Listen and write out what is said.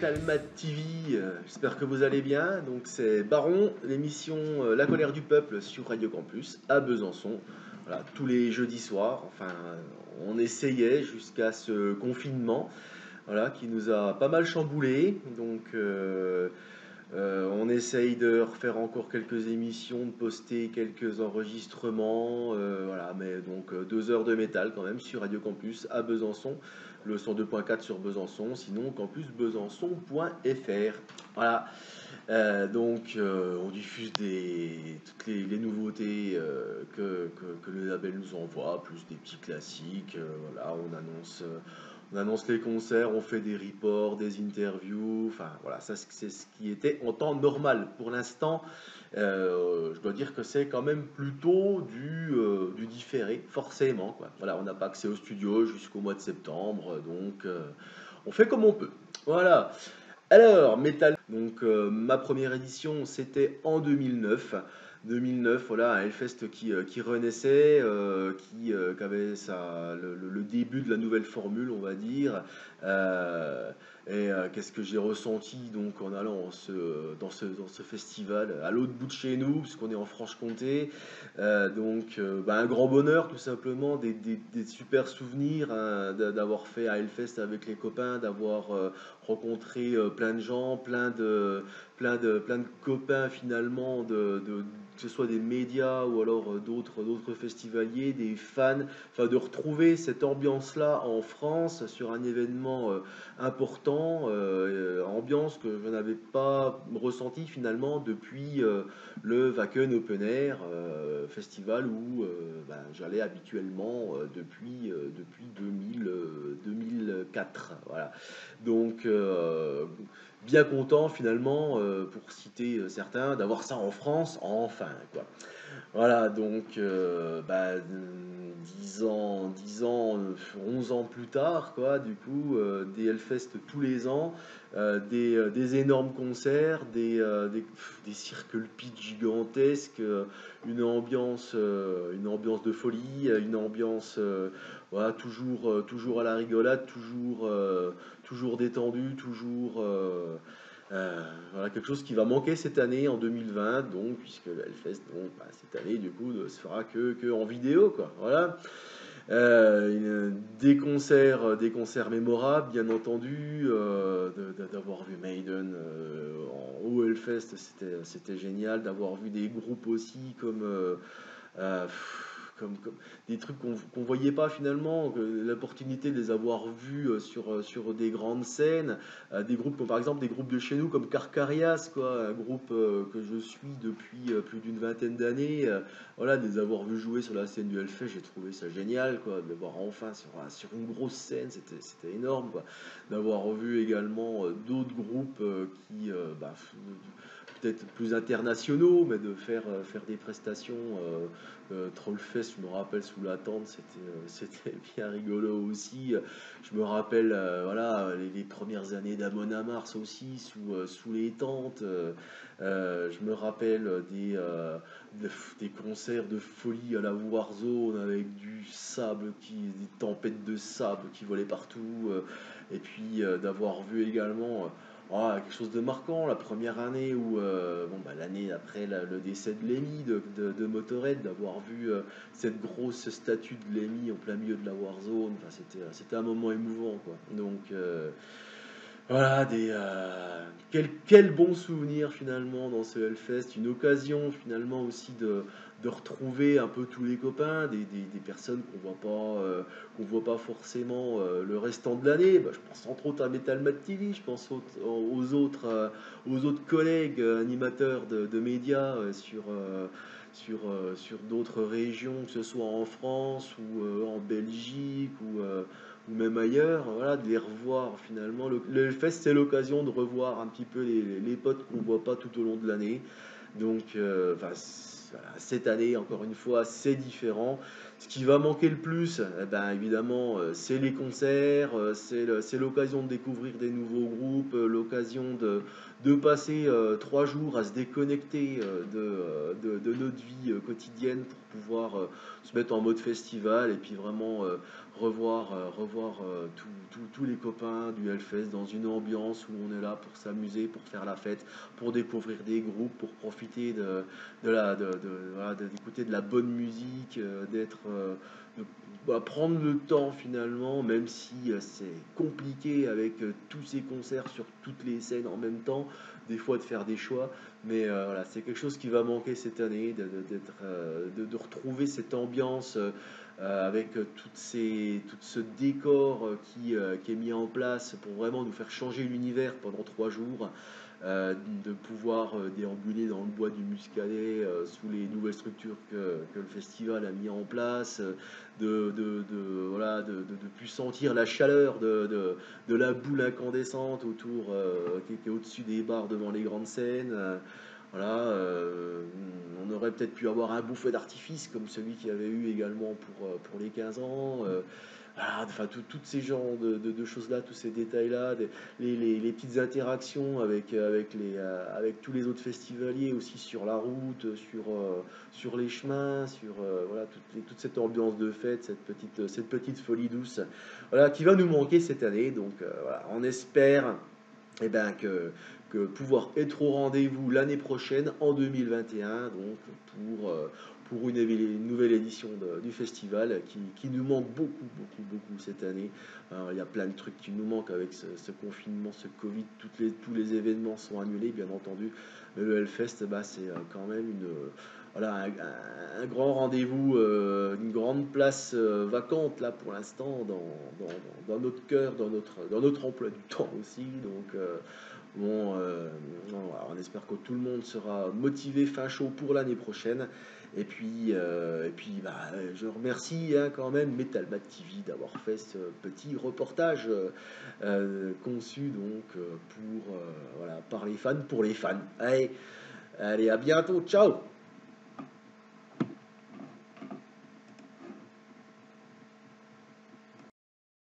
Metal Mat TV, j'espère que vous allez bien. Donc c'est Baron, l'émission La colère du peuple sur Radio Campus à Besançon. Voilà, tous les jeudis soirs. Enfin, on essayait jusqu'à ce confinement, voilà, qui nous a pas mal chamboulé. Donc on essaye de refaire encore quelques émissions, de poster quelques enregistrements, voilà, mais donc 2 heures de métal quand même sur Radio Campus à Besançon, le 102.4 sur Besançon, sinon campusbesançon.fr. Voilà. On diffuse toutes les nouveautés que le label nous envoie, plus des petits classiques. Voilà, on annonce les concerts, on fait des reports, des interviews. Enfin voilà, ça c'est ce qui était en temps normal. Pour l'instant, je dois dire que c'est quand même plutôt du différé, forcément, quoi. Voilà, on n'a pas accès au studio jusqu'au mois de septembre, donc on fait comme on peut. Voilà. Alors, Metal. Donc, ma première édition, c'était en 2009. 2009, voilà, un Hellfest qui renaissait, qui avait le début de la nouvelle formule, on va dire. Qu'est-ce que j'ai ressenti donc en allant dans ce festival à l'autre bout de chez nous, puisqu'on est en Franche-Comté. Un grand bonheur, tout simplement, des super souvenirs, hein, d'avoir fait un Hellfest avec les copains, d'avoir rencontré plein de gens, plein de copains finalement, que ce soit des médias ou alors d'autres festivaliers, des fans, enfin de retrouver cette ambiance-là en France sur un événement important, ambiance que je n'avais pas ressentie finalement depuis le Wacken Open Air festival où j'allais habituellement depuis 2004. Voilà. Donc, bien content finalement, pour citer certains, d'avoir ça en France, enfin, quoi. Voilà, donc, 11 ans plus tard, quoi, du coup, des Hellfest tous les ans, des énormes concerts, des circles pits gigantesques, une ambiance de folie, une ambiance, voilà, toujours à la rigolade, toujours détendu, voilà, quelque chose qui va manquer cette année en 2020, donc, puisque le Hellfest, donc, cette année, du coup, ne se fera que en vidéo, quoi. Voilà. Des concerts mémorables, bien entendu, d'avoir vu Maiden au Hellfest, c'était génial, d'avoir vu des groupes aussi euh, comme des trucs qu'on voyait pas finalement, l'opportunité de les avoir vus sur des grandes scènes, des groupes comme par exemple des groupes de chez nous comme Carcarias, quoi, un groupe que je suis depuis plus d'une vingtaine d'années, voilà, de les avoir vus jouer sur la scène du Hellfest, j'ai trouvé ça génial, quoi, de les voir enfin sur une grosse scène, c'était énorme, quoi. D'avoir vu également d'autres groupes peut-être plus internationaux, mais de faire des prestations. Trollfest, je me rappelle, sous la tente, c'était bien rigolo aussi. Je me rappelle, voilà, les premières années d'Amon Amarth aussi, sous les tentes. Je me rappelle des concerts de folie à la Warzone avec du sable, des tempêtes de sable qui volaient partout. Et puis d'avoir vu également quelque chose de marquant, la première année où, l'année après le décès de Lemmy de Motorhead, d'avoir vu cette grosse statue de Lemmy en plein milieu de la Warzone, enfin, c'était un moment émouvant, quoi. Donc, voilà, quel bon souvenir finalement dans ce Hellfest, une occasion finalement aussi de retrouver un peu tous les copains, des personnes qu'on voit pas forcément le restant de l'année. Je pense entre autres à Metal Mat TV, je pense aux autres collègues animateurs de médias sur d'autres régions, que ce soit en France ou en Belgique ou même ailleurs, voilà, de les revoir finalement. Le Hellfest, c'est l'occasion de revoir un petit peu les potes qu'on ne voit pas tout au long de l'année. Donc, voilà, cette année, encore une fois, c'est différent. Ce qui va manquer le plus, eh ben, évidemment, c'est les concerts, c'est l'occasion de découvrir des nouveaux groupes, l'occasion de passer, 3 jours à se déconnecter, de notre vie, quotidienne pour pouvoir, se mettre en mode festival et puis vraiment, revoir, tous les copains du Hellfest dans une ambiance où on est là pour s'amuser, pour faire la fête, pour découvrir des groupes, pour profiter voilà, d'écouter de la bonne musique, de prendre le temps finalement, même si c'est compliqué avec tous ces concerts sur toutes les scènes en même temps, des fois de faire des choix, mais voilà, c'est quelque chose qui va manquer cette année, de retrouver cette ambiance avec tout ce décor qui est mis en place pour vraiment nous faire changer l'univers pendant 3 jours, de pouvoir déambuler dans le bois du Muscadet sous les nouvelles structures que le festival a mis en place, voilà, de plus sentir la chaleur de la boule incandescente autour, qui est au-dessus des bars devant les grandes scènes. Voilà, on aurait peut-être pu avoir un beau feu d'artifice comme celui qu'il y avait eu également pour les 15 ans. Voilà, enfin, toutes ces genres de choses-là, tous ces détails-là, les petites interactions avec tous les autres festivaliers aussi sur la route, sur les chemins, voilà, toute cette ambiance de fête, cette petite folie douce, voilà, qui va nous manquer cette année. Donc voilà, on espère eh ben, que pouvoir être au rendez-vous l'année prochaine, en 2021, donc pour une nouvelle édition du festival qui nous manque beaucoup, beaucoup, beaucoup cette année. Alors, il y a plein de trucs qui nous manquent avec ce confinement, ce Covid, tous les événements sont annulés, bien entendu. Mais le Hellfest, bah, c'est quand même voilà, un grand rendez-vous, une grande place vacante là pour l'instant dans notre cœur, dans notre emploi du temps aussi. Donc, bon, voilà, on espère que tout le monde sera motivé, fin chaud pour l'année prochaine. Et puis bah, je remercie hein, quand même Metal Bat TV d'avoir fait ce petit reportage conçu donc pour voilà, par les fans, pour les fans. Allez, à bientôt, ciao!